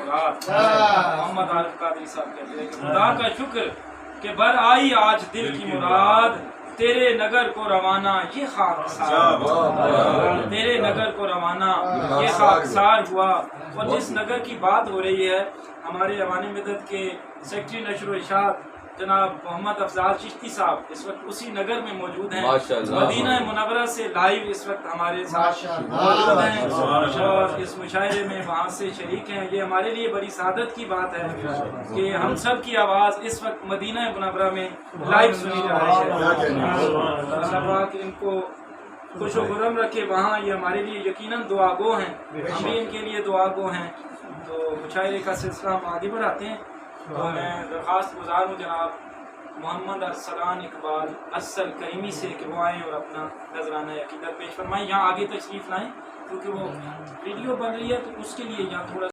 मुराद। मोहम्मद आरिफ कादरी साहब कहते हैं कि खुदा का शुक्र कि बर आई आज दिल की मुराद, तेरे नगर को रवाना ये खाकसार, तेरे नगर को रवाना ये खाकसार हुआ। और जिस नगर की बात हो रही है, हमारे अवानी मदद के सेक्रेटरी नशर इशात जनाब मोहम्मद अफजाल चिश्ती साहब इस वक्त उसी नगर में मौजूद हैं। मदीना मुनव्वरा से लाइव इस वक्त हमारे साथ मौजूद हैं और इस मुशायरे में वहाँ से शरीक हैं। ये हमारे लिए बड़ी सादत की बात है कि हम सब की आवाज़ इस वक्त मदीना मुनव्वरा में लाइव सुनी जा रही है। अल्लाह पाक इनको खुश खुर्रम रखे वहाँ। ये हमारे लिए यकीनन दुआगो हैं, हम भी इनके लिए दुआगो हैं। तो मुशायरे का सिलसिला हम आगे बढ़ाते हैं। तो मैं दरख्वास्त गुजार हूँ जनाब मोहम्मद अरसलान इकबाल असल करीमी से कि वो आएँ और अपना नजराना अकीदत पेश फरमाएँ। यहाँ आगे तशरीफ़ लाएँ क्योंकि वो वीडियो बन रही है, तो उसके लिए यहाँ थोड़ा